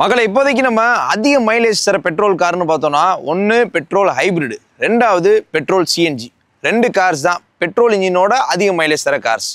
மகளே இப்போதைக்கு நம்ம அதிக மைலேஜ் தர பெட்ரோல் கார்னு பார்த்தோம்னா ஒன்று பெட்ரோல் ஹைப்ரிட், ரெண்டாவது பெட்ரோல் சிஎன்ஜி. ரெண்டு கார்ஸ் தான் பெட்ரோல் இன்ஜினோட அதிக மைலேஜ் தர கார்ஸ்.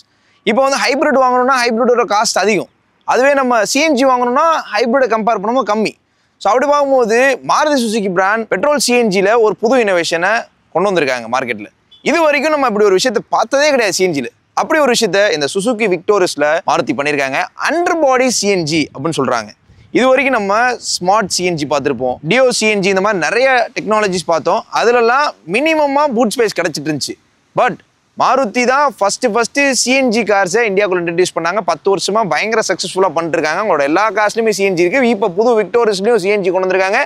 இப்போ வந்து ஹைப்ரிட் வாங்கணும்னா ஹைப்ரிடோட காஸ்ட் அதிகம். அதுவே நம்ம சிஎன்ஜி வாங்கணும்னா ஹைப்ரிடை கம்பேர் பண்ணும்போது கம்மி. ஸோ அப்படி பார்க்கும்போது மாருதி சுசுகி பிராண்ட் பெட்ரோல் சிஎன்ஜியில் ஒரு புது இனோவேஷனை கொண்டு வந்திருக்காங்க மார்க்கெட்டில். இது வரைக்கும் நம்ம இப்படி ஒரு விஷயத்தை பார்த்ததே கிடையாது சிஎன்ஜியில். அப்படி ஒரு விஷயத்த இந்த சுசுகி விக்டோரியஸில் மாருதி பண்ணியிருக்காங்க. அண்டர் பாடி சிஎன்ஜி அப்படின்னு சொல்கிறாங்க. இது வரைக்கும் நம்ம ஸ்மார்ட் சிஎன்ஜி பார்த்துருப்போம், டியோ சிஎன்ஜி, இந்த மாதிரி நிறைய டெக்னாலஜிஸ் பார்த்தோம். அதுலலாம் மினிமமாக பூட் ஸ்பேஸ் கிடச்சிட்டு இருந்துச்சு. பட் மாருதி தான் ஃபஸ்ட்டு சிஎன்ஜி கார்ஸை இந்தியாவுக்குள்ள இன்ட்ரடியூஸ் பண்ணாங்க. 10 வருஷமாக பயங்கர சக்ஸஸ்ஃபுல்லாக பண்ணிட்டுருக்காங்க. அவங்களோட எல்லா கார்ஸ்லையுமே சிஎன்ஜி இருக்குது. இப்போ புது விக்டோரியஸ்லையும் சிஎன்ஜி கொண்டு வந்திருக்காங்க.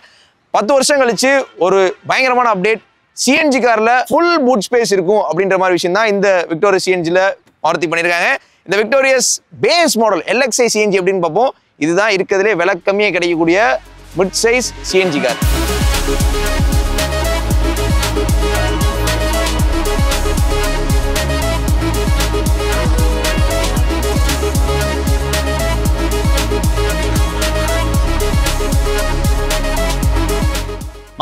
10 வருஷம் கழிச்சு ஒரு பயங்கரமான அப்டேட், சிஎன்ஜி காரில் ஃபுல் பூட் ஸ்பேஸ் இருக்கும் அப்படின்ற மாதிரி விஷயம் தான் இந்த விக்டோரியஸ் சிஎன்ஜியில் மாருதி பண்ணியிருக்காங்க. இந்த Victoris base model LXi CNG அப்படின்னு பார்ப்போம். இதுதான் இருக்கிறதுலே விலை கம்மியாக கிடைக்கக்கூடிய mid size CNG car.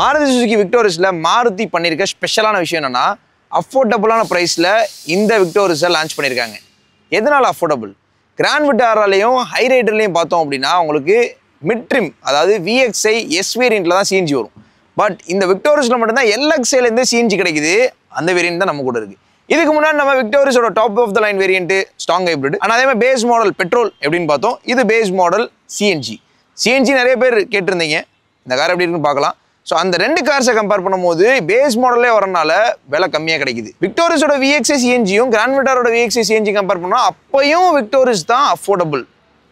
Maruti Suzuki விக்டோரியஸில் மாருதி பண்ணியிருக்க ஸ்பெஷலான விஷயம் என்னன்னா, அஃபோர்டபுளான ப்ரைஸில் இந்த விக்டோரியஸை லான்ச் பண்ணியிருக்காங்க. எதனால் அஃபோர்டபுள்? கிராண்ட் விட்டாராலையும் ஹை ரைடர்லையும் பார்த்தோம் அப்படின்னா உங்களுக்கு மிட் ட்ரிம், அதாவது VXi S வேரியண்ட்டில் தான் சிஎன்ஜி வரும். பட் இந்த விக்டோரியஸில் மட்டும்தான் LXiலேருந்து சிஎன்ஜி கிடைக்குது. அந்த வேரியண்ட் தான் நம்ம கூட இருக்குது. இதுக்கு முன்னாடி நம்ம விக்டோரியஸோட top of the line variant strong hybrid, ஆனால் அதே மாதிரி பேஸ் மாடல் பெட்ரோல் எப்படின்னு பார்த்தோம். இது பேஸ் மாடல் சிஎன்ஜி. சிஎன்ஜி நிறைய பேர் கேட்டிருந்தீங்க, இந்த கார் எப்படி இருக்குன்னு பார்க்கலாம். ஸோ அந்த ரெண்டு கார்ஸை கம்பேர் பண்ணும்போது பேஸ் மாடலே வரனால விலை கம்மியாக கிடைக்குது. விக்டோரியஸோட VXi சிஎன்ஜியும் கிராண்ட் விட்டாரோட VXi சிஎன்ஜி கம்பேர் பண்ணால் அப்பையும் விக்டோரியஸ் தான் அஃபோர்டபுள்.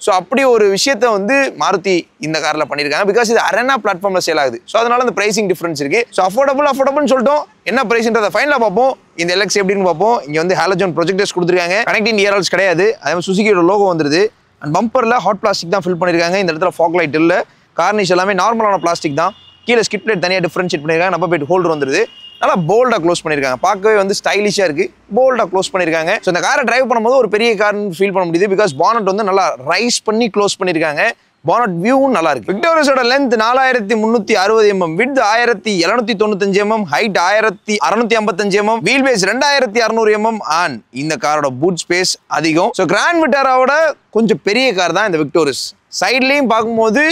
ஸோ அப்படி ஒரு விஷயத்த வந்து மாருதி இந்த காரில் பண்ணியிருக்காங்க. பிகாஸ் இது அரேனா பிளாட்ஃபார்மில் சேல் ஆகுது. ஸோ அதனால அந்த ப்ரைசிங் டிஃப்ரென்ஸ் இருக்குது. ஸோ அஃபோர்டபுள்னு சொல்லிட்டோம். என்ன ப்ரைஸ்ன்றதை ஃபைனலாக பார்ப்போம். இந்த LXi எப்படின்னு பார்ப்போம். இங்கே வந்து ஹாலஜன் ப்ரொஜெக்டர்ஸ் கொடுத்துருக்காங்க. கனெக்டிங் இயர்ஸ் கிடையாது. அதே மாதிரி சுசுகியோட லோகோ வந்துருது. அண்ட் பம்பரில் ஹாட் பிளாஸ்டிக் தான் ஃபில் பண்ணியிருக்காங்க. இந்த இடத்துல ஃபாக் லைட் இல்லை. கார்னிஷ் எல்லாமே நார்மலான பிளாஸ்டிக் தான். கீழே ஸ்கிட் பிளேட் தனியாக டிஃபரன்ஷியேட் பண்ணியிருக்காங்க. நம்பர் பிளேட் ஹோல்டர் வந்துருது. நல்லா போல்டாக க்ளோஸ் பண்ணியிருக்காங்க. பார்க்கவே வந்து ஸ்டைலிஷாக இருக்குது. போல்டாக க்ளோஸ் பண்ணியிருக்காங்க. ஸோ இந்த காரை டிரைவ் பண்ணும்போது ஒரு பெரிய கார்னு ஃபீல் பண்ண முடியுது. பிகாஸ் பானட் வந்து நல்லா ரைஸ் பண்ணி க்ளோஸ் பண்ணியிருக்காங்க. பானட் வியூவும் நல்லா இருக்கு. விக்டோரியஸோட length 4360 mm, width 1795 mm, height 1655 mm, wheel base 2600 mm. And இந்த காரோட பூட் ஸ்பேஸ் அதிகம். ஸோ கிராண்ட் விட்டாராவோட கொஞ்சம் பெரிய கார் தான் இந்த விக்டோரியஸ். சைட்லேயும் பார்க்கும்போது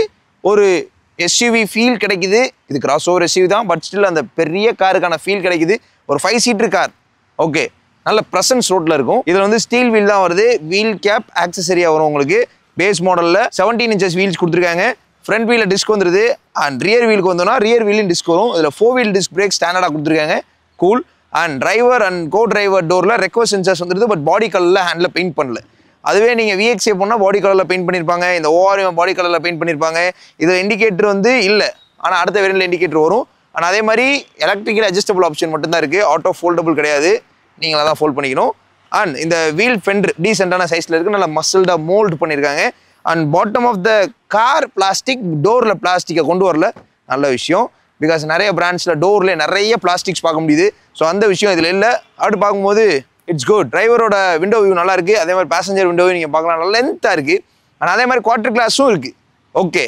ஒரு SUV ஃபீல் கிடைக்குது. இது கிராஸ் ஓவர் SUV தான், பட் ஸ்டில் அந்த பெரிய காருக்கான ஃபீல் கிடைக்குது. ஒரு 5 சீட்டர் கார். ஓகே, நல்ல ப்ரெசன்ஸ் ரோட்டில் இருக்கும். இதில் வந்து ஸ்டீல் வீல் தான் வருது. வீல் கேப் ஆக்சசரியாக வரும் உங்களுக்கு. பேஸ் மாடலில் 17 inches வீல்ஸ் கொடுத்துருக்காங்க. ஃப்ரண்ட் வீலில் டிஸ்க் வந்துருது. அண்ட் ரியர் வீலுக்கு வந்தோம்னா ரியர் வீலும் டிஸ்க் வரும். இதில் 4 wheel டிஸ்க் பிரேக் ஸ்டாண்டர்டாக கொடுத்துருக்காங்க. Cool. And driver and co driver டோரில் ரெக்வஸ்ட் சென்சார்ஸ் வந்துருது. பட் பாடி கலரில் ஹேண்டில் பெயிண்ட் பண்ணல. அதுவே நீங்கள் VXi போனால் பாடி கலரில் பெயிண்ட் பண்ணியிருப்பாங்க. இந்த ORM பாடி கலரில் பெயிண்ட் பண்ணியிருப்பாங்க. இதில் இண்டிகேட்டர் வந்து இல்லை, ஆனால் அடுத்த வேரியண்ட்டில் இண்டிகேட்டர் வரும். ஆனால் அதே மாதிரி எலக்ட்ரிக்கல் அட்ஜஸ்டபிள் ஆப்ஷன் மட்டும்தான் இருக்குது. ஆட்டோ ஃபோல்டபுள் கிடையாது. நீங்களாக தான் ஃபோல்ட் பண்ணிக்கணும். அண்ட் இந்த வீல் ஃபெண்டர் டீசெண்டான சைஸில் இருக்குது. நல்லா மசில்டாக மோல்டு பண்ணியிருக்காங்க. And bottom of the car plastic, டோரில் பிளாஸ்டிக்கை கொண்டு வரல. நல்ல விஷயம். பிகாஸ் நிறைய பிராண்ட்ஸில் டோரில் நிறைய பிளாஸ்டிக்ஸ் பார்க்க முடியுது. ஸோ அந்த விஷயம் இதில் இல்லை. அப்படி பார்க்கும்போது இட்ஸ் குட். டிரைவரோட விண்டோ வியூ நல்லா இருக்குது. அதே மாதிரி பேசஞ்சர் விண்டோவும் நீங்கள் பார்க்கலாம், நல்லா லென்த்தாக இருக்குது. ஆனால் அதே மாதிரி குவார்டர் கிளாஸும் இருக்குது. ஓகே,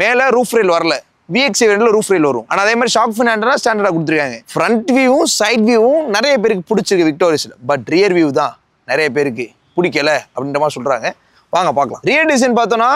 மேலே ரூஃப் ரெயில் வரல. VXi வேண்டில் ரூஃப் ரெயில் வரும். ஆனால் அதே மாதிரி ஷாக் ஃபினாண்டனா ஸ்டாண்டர்டாக கொடுத்துருக்காங்க. ஃப்ரண்ட் வியூவும் சைட் வியூவும் நிறைய பேருக்கு பிடிச்சிருக்கு விக்டோரியஸில். பட் ரியர் வியூ தான் நிறைய பேருக்கு பிடிக்கல அப்படின்ற மாதிரி சொல்கிறாங்க. வாங்க பார்க்கலாம். ரியர் டிசைன் பார்த்தோன்னா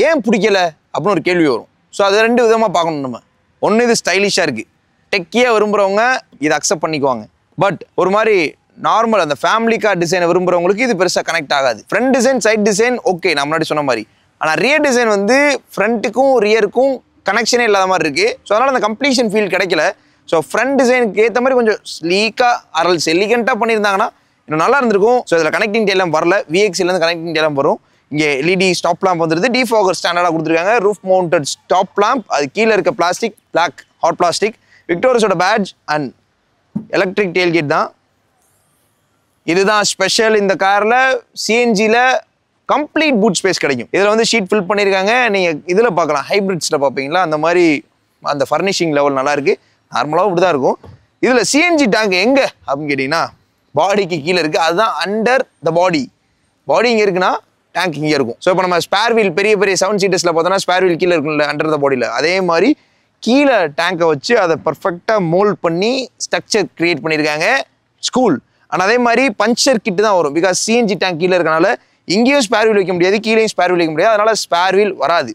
ஏன் பிடிக்கல அப்படின்னு ஒரு கேள்வி வரும். ஸோ அதை 2 விதமாக பார்க்கணும் நம்ம. ஒன்று, இது ஸ்டைலிஷாக இருக்குது. டெக்கியாக விரும்புகிறவங்க இதை அக்செப்ட் பண்ணிக்குவாங்க. பட் ஒரு மாதிரி நார்மல் அந்த ஃபேமிலி கார் டிசைனை விரும்புகிறவங்களுக்கு இது பெருசாக கனெக்ட் ஆகாது. Front design, side design okay, நான் முன்னாடி சொன்ன மாதிரி. ஆனால் ரியர் டிசைன் வந்து ஃப்ரண்ட்டுக்கும் ரியருக்கும் கனெக்ஷனே இல்லாத மாதிரி இருக்குது. ஸோ அதனால் அந்த கம்ப்ளீஷன் ஃபீல் கிடைக்கல. ஸோ ஃப்ரண்ட் டிசைனுக்கு ஏற்ற மாதிரி கொஞ்சம் ஸ்லீக்காக அரல்ஸ் எலிகெண்ட்டாக பண்ணியிருந்தாங்கன்னா இன்னும் நல்லா இருந்திருக்கும். ஸோ இதில் கனெக்டிங் டெய்லாம் வரல. VXiலேருந்து கனெக்டிங் டெய்லாம் வரும். இங்கே LED ஸ்டாப் லேம்ப் வந்துருது. டிஃபாகர் ஸ்டாண்டர்டாக கொடுத்துருக்காங்க. Roof mounted stop lamp. அது கீழே இருக்க பிளாஸ்டிக் பிளாக் ஹாட் பிளாஸ்டிக். விக்டோரியஸோட பேட்ச் அண்ட் எலக்ட்ரிக் டெயில்கேட் தான். இதுதான் ஸ்பெஷல். இந்த காரில் சிஎன்ஜியில் கம்ப்ளீட் பூட் ஸ்பேஸ் கிடைக்கும். இதில் வந்து ஷீட் ஃபில் பண்ணியிருக்காங்க. நீங்கள் இதில் பார்க்கலாம், ஹைப்ரிட்ஸில் பார்ப்பீங்களா அந்த மாதிரி அந்த ஃபர்னிஷிங் லெவல் நல்லாயிருக்கு. நார்மலாகவும் இப்படி தான் இருக்கும். இதில் சிஎன்ஜி டேங்க் எங்கே அப்படின்னு கேட்டிங்கன்னா பாடிக்கு கீழே இருக்குது. அதுதான் அண்டர் த பாடி. பாடி இங்கே இருக்குன்னா டேங்க் இங்கே இருக்கும். ஸோ இப்போ நம்ம ஸ்பேர் வீல் பெரிய பெரிய 7 சீட்டர்ஸில் பார்த்தோன்னா ஸ்பேர் வீல் கீழே இருக்கும்ல அண்டர் த பாடியில், அதே மாதிரி கீழே டேங்கை வச்சு அதை பர்ஃபெக்டாக மோல்ட் பண்ணி ஸ்ட்ரக்சர் கிரியேட் பண்ணியிருக்காங்க ஸ்கூல். ஆனால் அதே மாதிரி பஞ்சர் கிட்டு தான் வரும். பிகாஸ் சிஎன்ஜி டேங்க் கீழே இருக்கனால இங்கேயும் ஸ்பேர் வீல் வைக்க முடியாது, கீழேயும் ஸ்பேர் வீல் வைக்க முடியாது. அதனால் ஸ்பேர் வீல் வராது.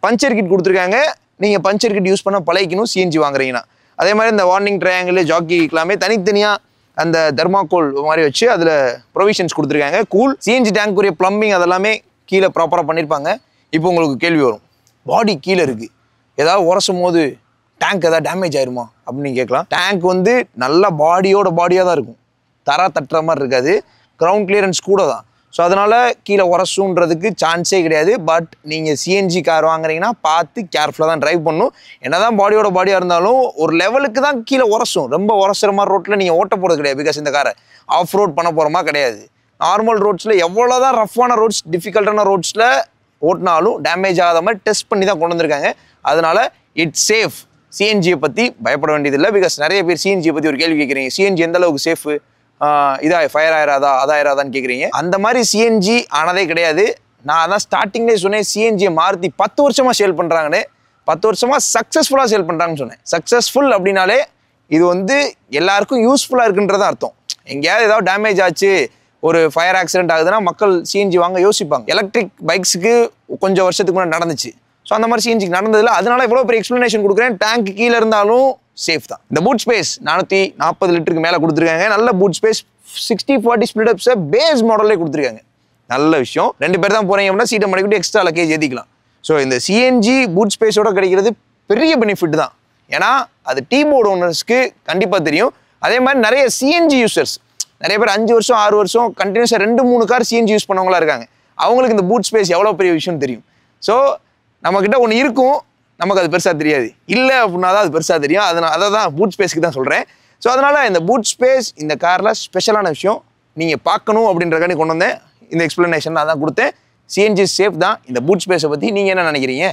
பஞ்சர் கிட் கொடுத்துருக்காங்க. நீங்கள் பஞ்சர் கிட் யூஸ் பண்ண பழகிக்கணும் சிஎன்ஜி வாங்குறீங்கன்னா. அதே மாதிரி இந்த வார்னிங் ட்ரையாங்கிள் ஜாக்கிக்கெல்லாமே தனித்தனியாக அந்த தர்மாக்கோல் மாதிரி வச்சு அதில் ப்ரொவிஷன்ஸ் கொடுத்துருக்காங்க. கூல் சிஎன்ஜி டேங்க்குரிய ப்ளம்பிங் அதெல்லாமே கீழே ப்ராப்பராக பண்ணியிருப்பாங்க. இப்போ உங்களுக்கு கேள்வி வரும், பாடி கீழே இருக்குது, ஏதாவது உரசும் போது டேங்க் ஏதாவது டேமேஜ் ஆயிருமா அப்படின்னு கேட்கலாம். டேங்க் வந்து நல்லா பாடியாக தான் இருக்கும், தர தட்டுற மாதிரி இருக்காது, கிரவுண்ட் கிளியரன்ஸ் கூட தான். ஸோ அதனால் கீழே உரசுன்றதுக்கு சான்ஸே கிடையாது. பட் நீங்கள் சிஎன்ஜி கார் வாங்குறீங்கன்னா பார்த்து கேர்ஃபுல்லாக தான் ட்ரைவ் பண்ணணும். என்ன தான் பாடியாக இருந்தாலும் ஒரு லெவலுக்கு தான் கீழே உரசும். ரொம்ப உரசுற மாதிரி ரோட்டில் நீங்கள் ஓட்ட போகிறது கிடையாது. பிகாஸ் இந்த காரை ஆஃப் ரோட் பண்ண போகிறோமா கிடையாது. நார்மல் ரோட்ஸில் எவ்வளோ தான் ரஃப்பான ரோட்ஸ் டிஃபிகல்ட்டான ரோட்ஸில் ஓட்டினாலும் டேமேஜ் ஆகாத மாதிரி டெஸ்ட் பண்ணி தான் கொண்டு வந்திருக்காங்க. அதனால் இட்ஸ் சேஃப். சிஎன்ஜியை பற்றி பயப்பட வேண்டியதில்லை. பிகாஸ் நிறைய பேர் சிஎன்ஜியை பற்றி ஒரு கேள்வி கேட்குறீங்க, சிஎன்ஜி எந்த அளவுக்கு சேஃபு, ஃபயர் ஆயிராதா அதாயிராதான்னு கேட்குறீங்க. அந்த மாதிரி சிஎன்ஜி ஆனதே கிடையாது. நான் அதான் ஸ்டார்டிங்லேயே சொன்னேன், சிஎன்ஜியை மாருதி 10 வருஷமாக சேல் பண்ணுறாங்கன்னு. 10 வருஷமாக சக்ஸஸ்ஃபுல்லாக சேல் பண்ணுறாங்கன்னு சொன்னேன். சக்ஸஸ்ஃபுல் அப்படின்னாலே இது வந்து எல்லாருக்கும் யூஸ்ஃபுல்லாக இருக்குன்றதான் அர்த்தம். எங்கேயாவது ஏதாவது டேமேஜ் ஆச்சு, ஒரு ஃபயர் ஆக்சிடென்ட் ஆகுதுன்னா மக்கள் சிஎன்ஜி வாங்க யோசிப்பாங்க. எலக்ட்ரிக் பைக்ஸுக்கு கொஞ்சம் வருஷத்துக்கு முன்னாடி நடந்துச்சு. ஸோ அந்த மாதிரி சிஎன்ஜிக்கு நடந்ததில்ல. அதனால இவ்வளோ பெரிய எக்ஸ்ப்ளனேஷன் கொடுக்குறேன். டேங்க் கீழே இருந்தாலும் சேஃப் தான். இந்த பூட் ஸ்பேஸ் 440 லிட்டருக்கு மேலே கொடுத்துருக்காங்க. நல்ல பூட் ஸ்பேஸ் 60-40 ஸ்பிளிட் அப்ஸை பேஸ் மாடலே கொடுத்துருக்காங்க. நல்ல விஷயம். 2 பேர் தான் போகிறீங்க அப்படின்னா சீட்டை மடிக்கிட்டு எக்ஸ்ட்ரா லக்கேஜ் ஏற்றிக்கலாம். ஸோ இந்த சிஎன்ஜி பூட் ஸ்பேஸோட கிடைக்கிறது பெரிய பெனிஃபிட் தான். ஏன்னா அது டீ போர்டு ஓனர்ஸ்க்கு கண்டிப்பாக தெரியும். அதே மாதிரி நிறைய சிஎன்ஜி யூசர்ஸ், நிறைய பேர் 5 வருஷம் 6 வருஷம் கண்டினியூஸாக 2-3 கார் சிஎன்ஜி யூஸ் பண்ணவங்களா இருக்காங்க. அவங்களுக்கு இந்த பூட் ஸ்பேஸ் எவ்வளோ பெரிய விஷயம் தெரியும். ஸோ நம்மக்கிட்ட ஒன்று இருக்கும், நமக்கு அது பெருசாக தெரியாது. இல்லை அப்படின்னா தான் அது பெருசாக தெரியும். அதை தான் பூட் ஸ்பேஸ்க்கு தான் சொல்கிறேன். ஸோ அதனால் இந்த பூட் ஸ்பேஸ் இந்த காரில் ஸ்பெஷலான விஷயம். நீங்கள் பார்க்கணும் அப்படின்றக்காண்டி கொண்டு வந்தேன். இந்த எக்ஸ்ப்ளனேஷன் நான் தான் கொடுத்தேன். சிஎன்ஜி சேஃப் தான். இந்த பூட் ஸ்பேஸை பற்றி நீங்கள் என்ன நினைக்கிறீங்க?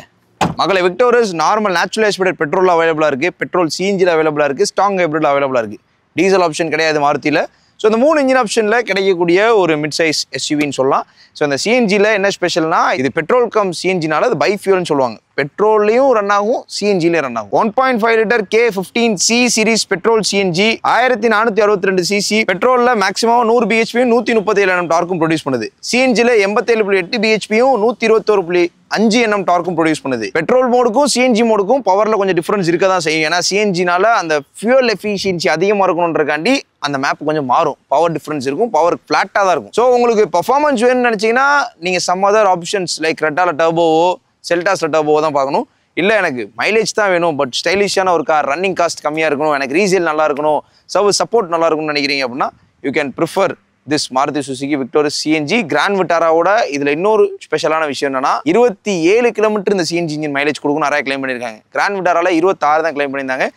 மக்களை, விக்டோரஸ் நார்மல் நேச்சுரல் ஆஸ்பிரேட் பெட்ரோலில் அவைலபிளாக இருக்குது, பெட்ரோல் சிஎன்ஜியில் அவைலபிளாக இருக்குது, ஸ்ட்ராங் ஹைப்ரிடில் அவைலபிளாக இருக்குது. டீசல் ஆப்ஷன் கிடையாது மாருதியில். ஸோ இந்த 3 இன்ஜின் ஆப்ஷனில் கிடைக்கக்கூடிய ஒரு மிட் சைஸ் எஸ்யூவின்னு சொல்லலாம். ஸோ இந்த சிஎன்ஜியில் என்ன ஸ்பெஷல்னா, இது பெட்ரோல் கம் சிஎன்ஜினால அது பைஃபியூல்னு சொல்லுவாங்க. பெட்ரோல்லையும் ரன் ஆகும், சிஎன்ஜிலையும் ரன் ஆகும். 1.5 litre K15C series petrol CNG 1462 CC. பெட்ரோலில் மேக்ஸிமம் 100 பிஹெச்பியும் 137 Nm டார்க்கும் ப்ரொடியூஸ் பண்ணுது. சிஎன்ஜியில் 87.8 பிஹெச்பியும் 121.5 Nm டார்க்கும் ப்ரொடியூஸ் பண்ணுது. பெட்ரோல் மோடுக்கும் சிஎன்ஜி மோடுக்கும் பவரில் கொஞ்சம் டிஃபரன்ஸ் இருக்க தான் செய்யும். ஏன்னா சிஎன்ஜினால அந்த ஃபியூல் எஃபிஷியன்சி அதிகமாக இருக்கணுன்றக்காண்டி அந்த மேப் கொஞ்சம் மாறும். பவர் டிஃபரன்ஸ் இருக்கும், பவர் ஃப்ளாட்டாக தான் இருக்கும். ஸோ உங்களுக்கு பர்ஃபார்மன்ஸ் வேணும்னு நினச்சிங்கன்னா நீங்கள் சம் அதர் ஆப்ஷன்ஸ் லைக் ரெட்டால டர்போவோ செல்டாஸ்ல டர்போவோ தான் பார்க்கணும். இல்லை எனக்கு மைலேஜ் தான் வேணும், பட் ஸ்டைலிஷான ஒரு கார், ரன்னிங் காஸ்ட் கம்மியாக இருக்கணும், எனக்கு ரீசேல் நல்லா இருக்கணும், சர்வீஸ் சப்போர்ட் நல்லா இருக்கணும்னு நினைக்கிறீங்க அப்படின்னா you can prefer this Maruti Suzuki Victoris CNG. Grand விட்டாராவோட இதில் இன்னொரு ஸ்பெஷலான விஷயம் என்னன்னா 27 கிலோமீட்டர் இந்த சிஎன்ஜி இன்ஜின் மைலேஜ் கொடுக்கும் நிறைய கிளைம் பண்ணியிருக்காங்க. கிராண்ட் விட்டாரால 26 தான் கிளைம் பண்ணியிருந்தாங்க.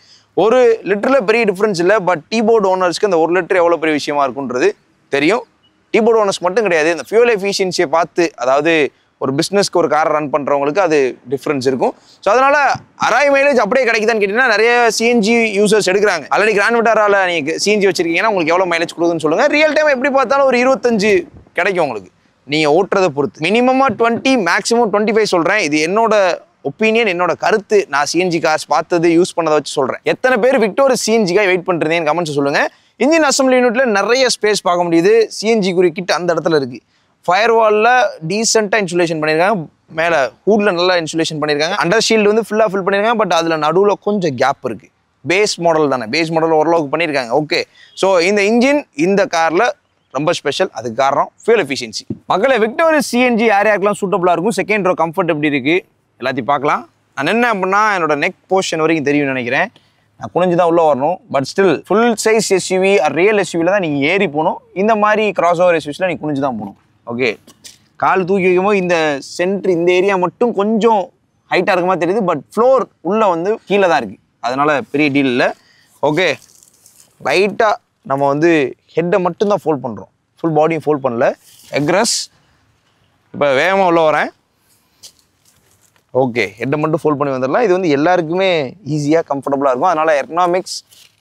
1 லிட்டரில் பெரிய டிஃப்ரென்ஸ் இல்லை. பட் டீபோர்டு ஓனர்ஸ்க்கு அந்த 1 லிட்டர் எவ்வளோ பெரிய விஷயமா இருக்குன்றது தெரியும். டீபோர்டு ஓனர்ஸ் மட்டும் கிடையாது, இந்த ஃபியூல் எஃபிஷியன்சியை பார்த்து, அதாவது ஒரு பிஸ்னஸ்க்கு ஒரு காரை ரன் பண்ணுறவங்களுக்கு அது டிஃப்ரென்ஸ் இருக்கும். ஸோ அதனால் அராய் மைலேஜ் அப்படியே கிடைக்குதான்னு கேட்டிங்கன்னா நிறைய சிஎன்ஜி யூசர்ஸ் எடுக்கிறாங்க. ஆல்ரெடி கிராண்ட் விட்டாரால நீங்கள் சிஎன்ஜி வச்சிருக்கீங்கன்னா உங்களுக்கு எவ்வளோ மைலேஜ் கொடுக்குதுன்னு சொல்லுங்கள். ரியல் டைம் எப்படி பார்த்தாலும் ஒரு 25 கிடைக்கும் உங்களுக்கு, நீங்கள் ஓட்டுறதை பொறுத்து. மினிமமாக 20, மேக்ஸிமம் 25 சொல்கிறேன். இது என்னோட ஒப்பீனியன், என்னோட கருத்து. நான் சிஎன்ஜி கார்ஸ் பார்த்தது யூஸ் பண்ணதை வச்சு சொல்கிறேன். எத்தனை பேர் விக்டோரஸ் சிஎன்ஜிக்காக வெயிட் பண்ணுறீங்கன்னு கமெண்ட்ஸ் சொல்லுங்கள். இன்ஜின் அசம்பிளி யூனிட்டில் நிறைய ஸ்பேஸ் பார்க்க முடியுது. சிஎன்ஜி குறிக்கிட்டு அந்த இடத்துல இருக்குது. ஃபயர் வாலில் டீசெண்டாக இன்சுலேஷன் பண்ணியிருக்காங்க. மேலே ஹூடில் நல்லா இன்சுலேஷன் பண்ணியிருக்காங்க. அண்டர் ஷீல்டு வந்து ஃபுல்லாக ஃபில் பண்ணியிருக்காங்க. பட் அதில் நடுவில் கொஞ்சம் கேப் இருக்குது. பேஸ் மாடல் தானே, பேஸ் மாடல் ஓரளவுக்கு பண்ணியிருக்காங்க. ஓகே, ஸோ இந்த இன்ஜின் இந்த காரில் ரொம்ப ஸ்பெஷல். அதுக்கு காரணம் ஃபியூல் எஃபிஷியன்சி. மக்களை, விக்டோரஸ் சிஎன்ஜி யார் யாருக்கெல்லாம் சூட்டபுளாக இருக்கும், செகண்ட் ரோ கம்ஃபர்ட் எப்படி இருக்குது எல்லாத்தையும் பார்க்கலாம். நான் என்ன அப்படின்னா என்னோட நெக் போர்ஷன் வரைக்கும் தெரியும்னு நினைக்கிறேன். நான் குனிஞ்சு தான் உள்ளே வரணும். But still full size SUV real எஸ்யூவியில் தான் நீங்கள் ஏறி போகணும். இந்த மாதிரி கிராஸ் ஓவர் எஸ்யூவிஸில் நீங்கள் குனிஞ்சு தான் போகணும். ஓகே, கால் தூக்கி வைக்கும்போது இந்த சென்ட்ரு இந்த ஏரியா மட்டும் கொஞ்சம் ஹைட்டாக இருக்க மாதிரி தெரியுது. பட் ஃப்ளோர் உள்ளே வந்து கீழே தான் இருக்குது, அதனால் பெரிய டீல் இல்லை. ஓகே, லைட்டாக நம்ம வந்து ஹெட்டை மட்டும்தான் ஃபோல்ட் பண்ணுறோம், ஃபுல் பாடியும் ஃபோல்ட் பண்ணல. எக்ரஸ் இப்போ வேகமாக உள்ளே வரேன். ஓகே, ஹெட்டை மட்டும் ஃபோல்ட் பண்ணி வந்துடலாம். இது வந்து எல்லாருக்குமே ஈஸியாக கம்ஃபர்டபுளாக இருக்கும். அதனால் எர்னாமிக்ஸ்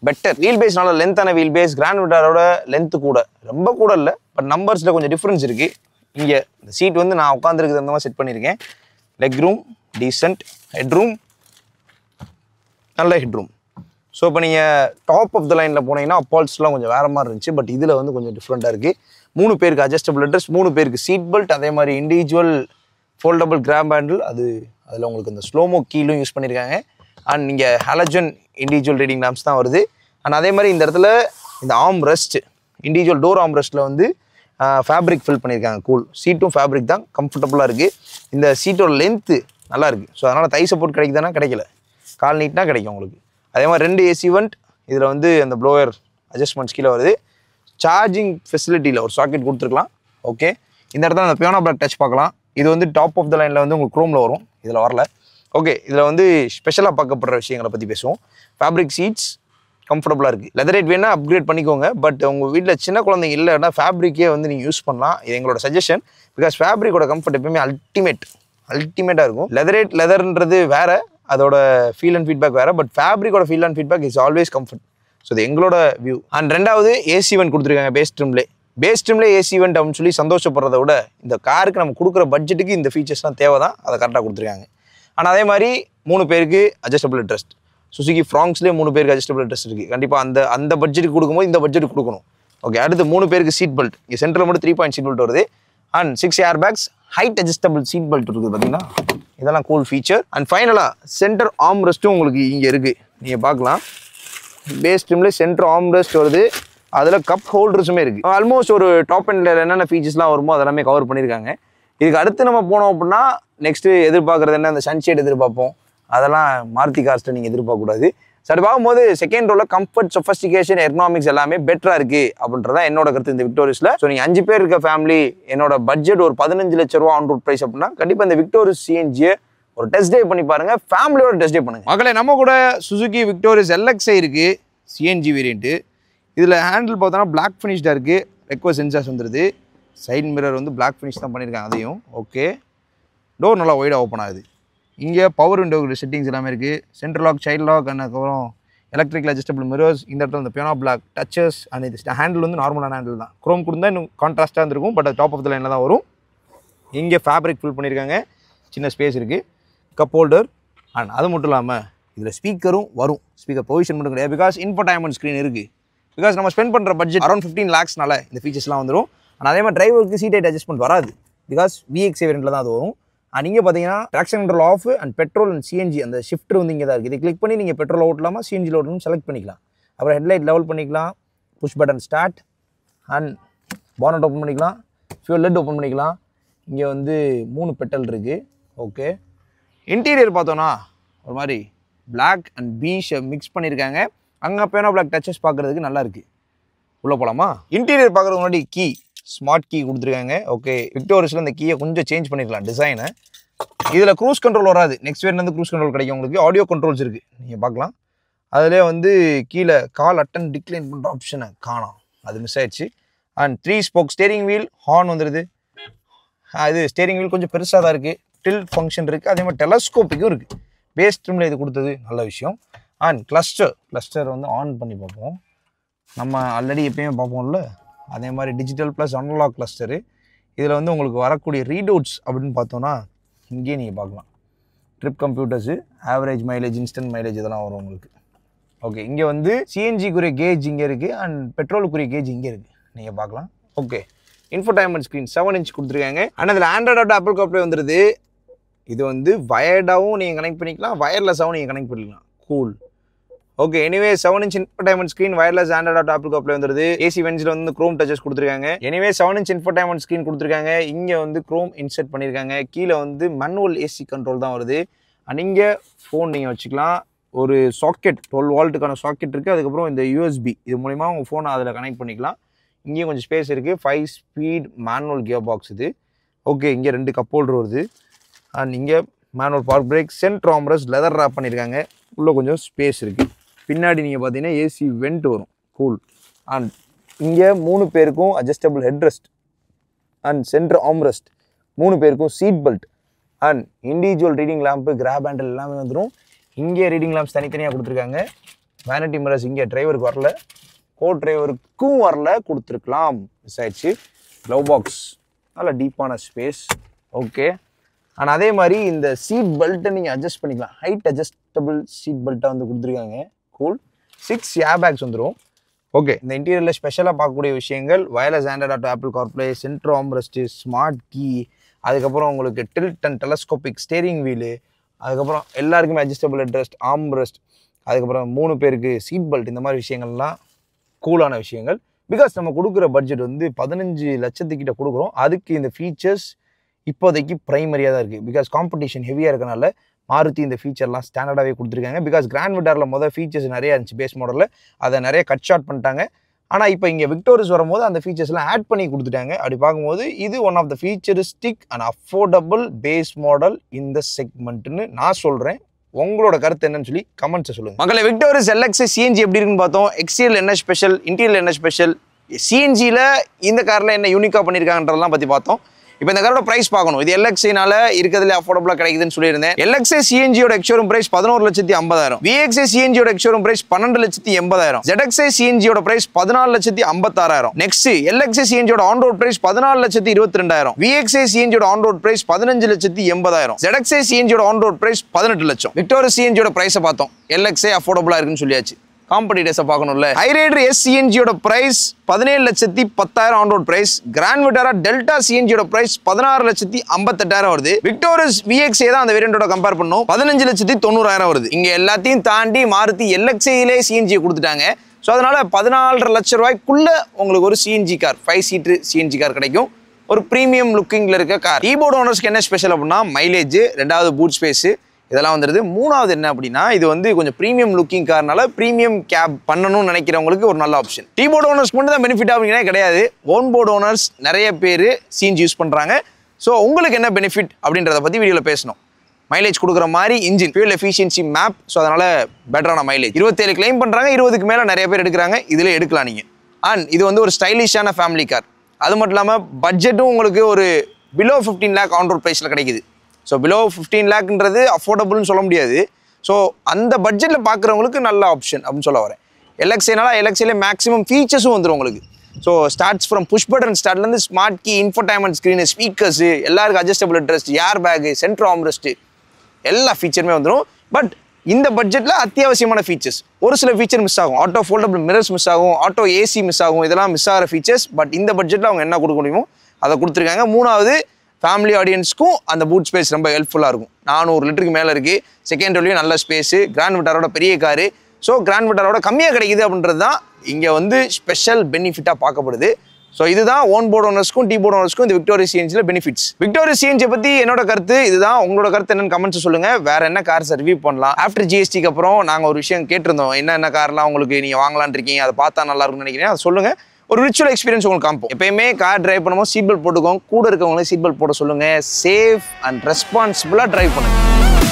பெட்டர். வீல் பேஸ் நல்ல லென்த்தான வீல் பேஸ். கிராண்ட் விட்டாரோட லென்த்து கூட ரொம்ப கூட இல்லை, பட் நம்பர்ஸில் கொஞ்சம் டிஃப்ரென்ஸ் இருக்குது. இங்கே இந்த சீட் வந்து நான் உட்காந்துருக்கு அந்த மாதிரி செட் பண்ணியிருக்கேன். Leg room decent, head room நல்ல ஹெட் ரூம். ஸோ இப்போ நீங்கள் டாப் ஆஃப் த லைனில் போனீங்கன்னா அப்பால்ஸ்லாம் கொஞ்சம் வேறு மாதிரி இருந்துச்சு. பட் இதில் வந்து கொஞ்சம் டிஃப்ரெண்ட்டாக இருக்குது. 3 பேருக்கு அட்ஜஸ்டபிள் அட்ரஸ், 3 பேருக்கு சீட் பெல்ட், அதே மாதிரி இண்டிவிஜுவல் ஃபோல்டபுள் கிராப் ஹேண்டில். அதில் உங்களுக்கு இந்த ஸ்லோமோ கீலும் யூஸ் பண்ணியிருக்காங்க. அண்ட் நீங்கள் ஹாலஜன் இண்டிவிஜுவல் ரீடிங் லேம்ப்ஸ் தான் வருது. அண்ட் அதே மாதிரி இந்த இடத்துல இந்த arm rest, individual door arm ரெஸ்ட்டில் வந்து ஃபேப்ரிக் ஃபில் பண்ணியிருக்காங்க. கூல் சீட்டும் ஃபேப்ரிக் தான், கம்ஃபர்டபுளாக இருக்குது. இந்த சீட்டோட லென்த்து நல்லா இருக்குது. ஸோ அதனால் தை சப்போர்ட் கிடைக்குதானா கிடைக்கல, கால் நீட்னா கிடைக்கும் உங்களுக்கு. அதே மாதிரி 2 ஏசி வெண்ட், இதில் வந்து அந்த ப்ளோயர் அட்ஜஸ்ட்மெண்ட்ஸ் கீழே வருது. சார்ஜிங் ஃபெசிலிட்டியில் ஒரு சாக்கெட் கொடுத்துருக்கலாம். ஓகே, இந்த இடத்துல அந்த பியானோ பிளாக் டச் பார்க்கலாம். இது வந்து டாப் ஆஃப் த லைனில் வந்து உங்களுக்கு க்ரோமில் வரும், இதில் வரல. ஓகே, இதில் வந்து ஸ்பெஷலாக பார்க்கப்படுற விஷயங்களை பற்றி பேசுவோம். ஃபேப்ரிக் சீட்ஸ் கம்ஃபர்டபுளாக இருக்குது. லெதர் வேணா அப்கிரேட் பண்ணிக்கோங்க. பட் உங்கள் வீட்டில் சின்ன குழந்தைங்க இல்லைன்னா ஃபேப்ரிக்கே வந்து நீங்கள் யூஸ் பண்ணலாம். இது எங்களோட சஜஷன். பிகாஸ் ஃபேப்ரிக்கோட கம்ஃபர்ட் எப்பவுமே அல்டிமேட்டாக இருக்கும். லெதர்ன்றது வேறு, அதோட ஃபீல் அண்ட் ஃபீட்பேக் வேறு. பட் ஃபேப்ரிக்கோட feel and feedback is always comfort. So இது எங்களோட வியூ. அண்ட் 2வது ஏசி வெண்ட் கொடுத்துருக்காங்க பேஸ் ட்ரிம்லே ஏசி வெண்ட் அப்படின்னு சொல்லி சந்தோஷப்படுறத விட இந்த காருக்கு நம்ம கொடுக்குற பட்ஜெட்டுக்கு இந்த ஃபீச்சர்ஸ்லாம் தேவை தான், அதை கரெக்டாக கொடுத்துருக்காங்க. ஆனால் அதே மாதிரி 3 பேருக்கு அட்ஜஸ்டபிள் அட்ரஸ்ட். சுசுகி ஃப்ராங்க்ஸ்லேயே 3 பேருக்கு அட்ஜஸ்டபிள் அட்ரஸ்ட் இருக்குது. கண்டிப்பாக அந்த பட்ஜெட்டுக்கு கொடுக்கும்போது இந்த பட்ஜெட்டுக்கு கொடுக்கணும். ஓகே, அடுத்து 3 பேருக்கு சீட் பெல்ட். இங்கே சென்டரில் மட்டும் 3 பாயிண்ட் சீட் பெல்ட் வருது. And 6 air bags, height adjustable seat belt இருக்குது பார்த்தீங்கன்னா, இதெல்லாம் கூல் ஃபீச்சர். அண்ட் ஃபைனலாக சென்டர் ஆர்ம் ரெஸ்ட்டும் உங்களுக்கு இங்கே இருக்குது, நீங்கள் பார்க்கலாம். பேஸ் ட்ரிம்ல சென்டர் ஆர்ம் ரெஸ்ட் வருது. அதில் கப் ஹோல்டர்ஸுமே இருக்குது. ஆல்மோஸ்ட் ஒரு டாப் எண்டில் என்னென்ன ஃபீச்சர்ஸ்லாம் வருமோ அதெல்லாமே கவர் பண்ணியிருக்காங்க. இதுக்கு அடுத்து நம்ம போனோம் அப்படின்னா நெக்ஸ்ட்டு எதிர்பார்க்குறது என்ன, அந்த சன்ஷேட் எதிர்பார்ப்போம். அதெல்லாம் மாருதி கார்ஸ்ட்டை நீங்கள் எதிர்பார்க்கக்கூடாது. சரி, பார்க்கும்போது செகண்ட் ரோவில் கம்ஃபர்ட், சொஃபஸ்டிகேஷன், எர்னாமிக்ஸ் எல்லாமே பெட்டராக இருக்குது அப்படின்றதான் என்னோட கருத்து இந்த விக்டோரியஸில். ஸோ நீங்கள் 5 பேர் இருக்க ஃபேமிலி, என்னோட பட்ஜெட் ஒரு 15 லட்ச ரூபா ஆன் ரோட் ப்ரைஸ் அப்படின்னா கண்டிப்பாக இந்த விக்டோரியஸ் சிஎன்ஜியை ஒரு டெஸ்ட் ட்ரைவ் பண்ணி பாருங்கள், ஃபேமிலியோட டெஸ்ட் ட்ரைவ் பண்ணுங்கள். மகளே, நம்ம கூட சுசுகி விக்டோரியஸ் எல்எக்ஸ்ஐ இருக்குது, சிஎன்ஜி வேரியண்ட்டு. இதில் ஹேண்டில் பார்த்தோன்னா பிளாக் ஃபினிஷ்டாக இருக்குது. ரெக்வஸ்ட் சென்சார்ஸ் வந்துடுது. சைட் மிரர் வந்து பிளாக் ஃபினிஷ் தான் பண்ணியிருக்காங்க அதையும். ஓகே, டோர் நல்லா ஒய்டாக ஓப்பன் ஆகுது. இங்கே பவர் விண்டோ செட்டிங்ஸ் எல்லாமே இருக்குது. சென்ட்ரல் லாக், சைல்ட் லாக், அதுக்கப்புறம் எலக்ட்ரிக்கல் அட்ஜஸ்டபிள் மிரர்ஸ். இந்த இடத்துல இந்த பியானோ பிளாக் டச்சஸ். அண்ட் இது ஹேண்டில் வந்து நார்மலான ஹேண்டில் தான். க்ரோம் கொடுத்தா இன்னும் கான்ட்ராஸ்ட்டாக இருந்திருக்கும். பட் அது டாப் ஆஃப் த லைனில் தான் வரும். இங்கே ஃபேப்ரிக் ஃபில் பண்ணியிருக்காங்க. சின்ன ஸ்பேஸ் இருக்குது, கப் ஹோல்டர். அண்ட் அது மட்டும் இல்லாமல் இதில் ஸ்பீக்கரும் வரும். ஸ்பீக்கர் பொசிஷன் மட்டும் கிடையாது, பிகாஸ் இன்ஃபோடைன்மெண்ட் ஸ்க்ரீன் இருக்குது. பிகாஸ் நம்ம ஸ்பெண்ட் பண்ணுற பட்ஜெட் அரௌண்ட் 15 lakhsனால இந்த ஃபீச்சர்ஸ்லாம் வந்துடும். அண்ட் அதே மாதிரி டிரைவருக்கு சீட் ஹைட் அட்ஜஸ்ட்மெண்ட் வராது, பிகாஸ் விஎக்ஸ்ஐ வேரியண்ட்டில் தான் அது வரும். அண்ட் இங்கே பார்த்தீங்கன்னா traction control off and petrol and CNG அந்த ஷிஃப்ட் வந்து இங்கே தான் இருக்குது. இதை கிளிக் பண்ணி நீங்கள் பெட்ரோல் ஓட்டலாமா சிஎன்ஜியில் ஓட்டணும் செலக்ட் பண்ணிக்கலாம். அப்புறம் ஹெட்லைட் லெவல் பண்ணிக்கலாம், push button start, and bonnet open பண்ணிக்கலாம், ஃபியூல் லெட் ஓப்பன் பண்ணிக்கலாம். இங்கே வந்து 3 பெட்டல் இருக்குது. ஓகே, இன்டீரியர் பார்த்தோன்னா ஒரு மாதிரி பிளாக் அண்ட் பீஷ் மிக்ஸ் பண்ணியிருக்காங்க. அங்கே பியானோ பிளாக் டச்சஸ் பார்க்குறதுக்கு நல்லா இருக்குது. உள்ளே போகலாமா? இன்டீரியர் பார்க்குறதுக்கு முன்னாடி கீ, ஸ்மார்ட் கீ கொடுத்துருக்காங்க. ஓகே, விக்டோரியஸில் இந்த கீயை கொஞ்சம் சேஞ்ச் பண்ணிக்கலாம் டிசைனை. இதில் க்ரூஸ் கண்ட்ரோல் வராது, நெக்ஸ்ட் வேர்லேருந்து க்ரூஸ் கண்ட்ரோல் கிடைக்கும் உங்களுக்கு. ஆடியோ கண்ட்ரோல்ஸ் இருக்குது, நீங்கள் பார்க்கலாம். அதிலே வந்து கீழே கால் அட்டன் டிக்ளைன் பண்ணுற ஆப்ஷனை காணோம், அது மிஸ் ஆயிடுச்சு. And 3 spoke steering wheel, horn வந்துடுது. இது ஸ்டேரிங் வீல் கொஞ்சம் பெருசாக தான் இருக்குது. டில்ட் ஃபங்க்ஷன் இருக்குது. அதே மாதிரி டெலஸ்கோப்பிக்கும் இருக்குது. பேஸ் ட்ரிம்ல இது கொடுத்தது நல்ல விஷயம். அண்ட் கிளஸ்டர் வந்து ஆன் பண்ணி பார்ப்போம். நம்ம ஆல்ரெடி எப்பயுமே பார்ப்போம்ல, அதே மாதிரி டிஜிட்டல் ப்ளஸ் அனலாக் கிளஸ்டரு. இதில் வந்து உங்களுக்கு வரக்கூடிய ரீடவுட்ஸ் அப்படின்னு பார்த்தோன்னா இங்கேயே நீங்கள் பார்க்கலாம். Trip computers, average mileage, instant mileage இதெல்லாம் வரும் உங்களுக்கு. ஓகே, இங்கே வந்து சிஎன்ஜிக்குரிய கேஜ் இங்கே இருக்குது அண்ட் பெட்ரோலுக்குரிய கேஜ் இங்கே இருக்குது, நீங்கள் பார்க்கலாம். ஓகே, இன்ஃபோடைன்மெண்ட் ஸ்க்ரீன் 7 inch கொடுத்துருக்காங்க. ஆனால் இதில் ஆண்ட்ராய்டு ஆப்பிள் காப்லே வந்துடுது. இது வந்து வயர்டாகவும் நீங்கள் கனெக்ட் பண்ணிக்கலாம், வயர்லெஸ்ஸாகவும் நீங்கள் கனெக்ட் பண்ணிக்கலாம். Cool. Okay, anyway 7 inch infotainment screen, wireless Android Apple CarPlay வந்துடுது. ஏசி வென்ஸில் வந்து க்ரோம் டச்சஸ் கொடுத்துருக்காங்க. எனிவே 7 inch இன்ஃபோடைன்மெண்ட் ஸ்க்ரீன் கொடுத்துருக்காங்க. இங்கே வந்து க்ரோம் இன்செர்ட் பண்ணியிருக்காங்க. கீழே வந்து மேனுவல் ஏசி கண்ட்ரோல் தான் வருது. அண்ட் இங்கே ஃபோன் நீங்கள் வச்சுக்கலாம். ஒரு சாக்கெட் 12 voltக்கான சாக்கெட் இருக்குது. அதுக்கப்புறம் இந்த யூஎஸ்பி இது மூலிமா உங்கள் ஃபோனை அதில் கனெக்ட் பண்ணிக்கலாம். இங்கேயும் கொஞ்சம் ஸ்பேஸ் இருக்குது. 5 speed மேனுவல் கியர் பாக்ஸ் இது. ஓகே, இங்கே 2 கப் ஹோல்டர் வருது. அண்ட் இங்கே manual park brake, centre armrest leather wrap பண்ணியிருக்காங்க. உள்ளே கொஞ்சம் ஸ்பேஸ் இருக்குது. பின்னாடி நீங்கள் பார்த்தீங்கன்னா ஏசி வெண்ட் வரும். கூல். அண்ட் இங்கே 3 பேருக்கும் adjustable headrest and centre armrest, 3 பேருக்கும் seat belt and individual reading lamp, grab handle எல்லாமே வந்துடும். இங்கே ரீடிங் லேம்ப்ஸ் தனித்தனியாக கொடுத்துருக்காங்க. வேனிட்டி மிரர்ஸ் இங்கே டிரைவருக்கு வரல, கோ டிரைவருக்கும் வரல, கொடுத்துருக்கலாம், மிஸ் ஆயிடுச்சு. க்ளவ் பாக்ஸ் நல்ல டீப்பான ஸ்பேஸ். ஓகே. அண்ட் அதே மாதிரி இந்த சீட் பெல்ட்டை நீங்கள் அட்ஜஸ்ட் பண்ணிக்கலாம். ஹைட் அட்ஜஸ்டபிள் சீட் பெல்ட்டாக வந்து கொடுத்துருக்காங்க. கூல். 6 ஏர் பேக்ஸ் வந்துடும். ஓகே. இந்த இன்டீரியரில் ஸ்பெஷலாக பார்க்கக்கூடிய விஷயங்கள் wireless Android Auto, Apple CarPlay, centre armrest, smart key, அதுக்கப்புறம் உங்களுக்கு tilt and telescopic steering wheel, அதுக்கப்புறம் எல்லாருக்குமே அட்ஜஸ்டபிள் ஹெட்ரெஸ்ட், ஆர்ம்ரெஸ்ட், அதுக்கப்புறம் 3 பேருக்கு சீட் பெல்ட், இந்த மாதிரி விஷயங்கள்லாம் கூலான விஷயங்கள். பிகாஸ் நம்ம கொடுக்குற பட்ஜெட் வந்து 15 லட்சத்துக்கிட்ட கொடுக்குறோம். அதுக்கு இந்த ஃபீச்சர்ஸ் இப்போதைக்கு ப்ரைமரியாக தான் இருக்குது. பிகாஸ் காம்படிஷன் ஹெவியாக இருக்கனால மாருதி இந்த ஃபீச்சர்லாம் ஸ்டாண்டர்டாகவே கொடுத்துருக்காங்க. பிகாஸ் கிராண்ட் விட்டாரில் ஃபீச்சர்ஸ் நிறையா இருந்துச்சு பேஸ் மாடலில், அதை நிறைய கட் ஷார்ட் பண்ணிட்டாங்க. ஆனால் இப்போ இங்கே விக்டோரிஸ் வரும்போது அந்த ஃபீச்சர்ஸ்லாம் ஆட் பண்ணி கொடுத்துட்டாங்க. அப்படி பார்க்கும்போது இது one of the featuristic and affordable base model இந்த செக்மெண்ட்னு நான் சொல்கிறேன். உங்களோட கருத்து என்னன்னு சொல்லி கமெண்ட்ஸை சொல்லுங்கள். மக்களை, விக்டோரிஸ் எல்எக்ஸ் சிஎன்ஜி எப்படி இருக்குன்னு பார்த்தோம். எக்ஸ்டீரியல் என்ன ஸ்பெஷல், இன்டீரியல் என்ன ஸ்பெஷல், சிஎன்ஜியில் இந்த காரில் என்ன யூனிக்காக பண்ணியிருக்காங்கன்றதெல்லாம் பற்றி பார்த்தோம். இப்போ இந்த காரோட பிரைஸ் பார்க்கணும். இது எல்எக்ஸ்ஐனால இருக்கிறதுல அஃபோர்டபுளாக கிடைக்குதுன்னு சொல்லியிருந்தேன். எல்எக்ஸ்ஐ சிஎன்ஜியோட எக்ஸ்ஷோரூம் பிரைஸ் 11,50,000. விஎக்ஸ்ஐ சிஎன்ஜியோட எக்ஸ்ஷோரூம் பிரைஸ் 12,80,000. ZXஐ சிஎன்ஜியோட பிரைஸ் 14,56,000. நெக்ஸ்ட் எல்எக்ஸ்ஐ சிஎன்ஜியோட ஆன் ரோட் பிரைஸ் 14,22,000. விஎக்ஸ்ஐ சிஎன்ஜியோட ஆன் ரோட் பிரைஸ் 15,80,000. ZXஐ சிஎன்ஜியோட ஆன் ரோட் பிரைஸ் 18 லட்சம். விக்டோரிஸ் சிஎன்ஜியோட பிரைஸை பார்த்தோம். எல்எக்ஸ்ஐ அஃபோர்டபுளாக இருக்குன்னு சொல்லியாச்சு. காம்படிட்டர்ஸை பார்க்கணும்ல. ஹைரைடர் எஸ் சிஎன்ஜியோட price 17,10,000 on road price. Grand Vitara Delta சிஎன்ஜியோட பிரைஸ் 16,58,000 வருது. விக்டோரிஸ் விஎக்ஸ்ஐ தான் அந்த வேரியண்டோட கம்பேர் பண்ணும், 15,90,000 வருது. இங்க எல்லாத்தையும் தாண்டி மாருதி எல்எக்ஸ்ஐலே சிஎன்ஜி கொடுத்துட்டாங்க. ஸோ அதனால 14.5 லட்சம் ரூபாய்க்குள்ள உங்களுக்கு ஒரு சிஎன்ஜி கார், 5 சீட்டு சிஎன்ஜி கார் கிடைக்கும். ஒரு ப்ரீமியம் லுக்கிங்ல இருக்க கார். கீபோர்டு ஓனர்ஸ்க்கு என்ன ஸ்பெஷல் அப்படின்னா மைலேஜ், 2வது பூட் ஸ்பேஸ், இதெல்லாம் வந்துடுது. 3வது என்ன அப்படின்னா இது வந்து கொஞ்சம் ப்ரீமியம் லுக்கிங் கார்னால ப்ரீமியம் கேப் பண்ணணும்னு நினைக்கிறவங்களுக்கு ஒரு நல்ல ஆப்ஷன். டீபோர்டு ஓனர்ஸ்க்கு மட்டும் தான் பெனிஃபிட் அப்படின்னா கிடையாது. ஓன் போர்டு ஓனர்ஸ் நிறைய பேர் சிஎன்ஜி யூஸ் பண்ணுறாங்க. ஸோ உங்களுக்கு என்ன பெனிஃபிட் அப்படின்றத பற்றி வீடியோவில் பேசணும். மைலேஜ் கொடுக்குற மாதிரி engine, fuel efficiency map, so அதனால் பெட்டரான மைலேஜ் 27 கிளைம் பண்ணுறாங்க. 20க்கு மேலே நிறைய பேர் எடுக்கிறாங்க. இதில் எடுக்கலாம் நீங்கள். அண்ட் இது வந்து ஒரு ஸ்டைலிஷான ஃபேமிலி கார். அது மட்டும் இல்லாமல் பட்ஜெட்டும் உங்களுக்கு ஒரு பிலோ 15 lakh ஆன் ரோட் ப்ரைஸில் கிடைக்குது. ஸோ பிலோ 15 lakhன்றது அஃபோர்டபுள்னு சொல்ல முடியாது. ஸோ அந்த பட்ஜெட்டில் பார்க்குறவங்களுக்கு நல்ல ஆப்ஷன் அப்படின்னு சொல்ல வரேன். எல்எக்ஸ்ஐனால எல்எக்ஸ்ஐல மேக்ஸிமம் ஃபீச்சர்ஸும் வந்துடும் உங்களுக்கு. So starts from push button ஸ்டார்ட்லேருந்து smart key, infotainment screen, speakers, எல்லாருக்கும் adjustable headrest, air bag, centre armrest, எல்லா ஃபீச்சருமே வந்துடும். பட் இந்த பட்ஜெட்டில் அத்தியாவசியமான ஃபீச்சர்ஸ் ஒரு சில ஃபீச்சர் மிஸ் ஆகும். ஆட்டோ ஃபோல்டபிள் மிரர்ஸ் மிஸ் ஆகும், ஆட்டோ ஏசி மிஸ் ஆகும். இதெல்லாம் மிஸ் ஆகிற ஃபீச்சர்ஸ். பட் இந்த பட்ஜெட்டில் அவங்க என்ன கொடுக்க முடியுமோ அதை கொடுத்துருக்காங்க. 3வது ஃபேமிலி ஆடியன்ஸ்க்கும் அந்த பூட் ஸ்பேஸ் ரொம்ப ஹெல்ப்ஃபுல்லாக இருக்கும். 400 லிட்டருக்கு மேலே இருக்குது. செகண்ட் ரோலையும் நல்ல ஸ்பேஸு. கிராண்ட் விட்டாரோட பெரிய காரு. ஸோ கிராண்ட் விட்டாரோட கம்மியாக கிடைக்குது அப்படின்றது தான் இங்கே வந்து ஸ்பெஷல் பெனிஃபிட்டாக பார்க்கப்படுது. ஸோ இதுதான் ஓன் போர்டு ஓனர்ஸ்க்கும் டீ போர்டு ஓனர்ஸ்க்கும் இந்த விக்டோரியா சிஎன்ஜியில் பெனிஃபிட்ஸ். விக்டோரியா சிஎன்ஜி பற்றி என்னோட கருத்து இதுதான். உங்களோட கருத்து என்னன்னு கமெண்ட்ஸ் சொல்லுங்கள். வேறு என்ன கார்ஸை ரிவ்யூ பண்ணலாம். ஆஃப்டர் ஜிஎஸ்டிக்கு அப்புறம் நாங்கள் ஒரு விஷயம் கேட்டிருந்தோம், என்ன கார்லாம் உங்களுக்கு நீங்கள் வாங்கலான்னு இருக்கீங்க, அதை பார்த்தா நல்லா இருக்கும்னு நினைக்கிறேன், அதை சொல்லுங்கள். ஒரு ரிச்சுவல் எக்ஸ்பீரியன்ஸ் உங்களுக்கு காமிப்போம். எப்பயுமே கார் டிரைவ் பண்ணும்போது சீட் பெல்ட் போட்டுக்கோங்க. கூட இருக்கவங்களே சீட் பெல்ட் போட சொல்லுங்கள். சேஃப் அண்ட் ரெஸ்பான்சிபிளாக டிரைவ் பண்ணுங்கள்.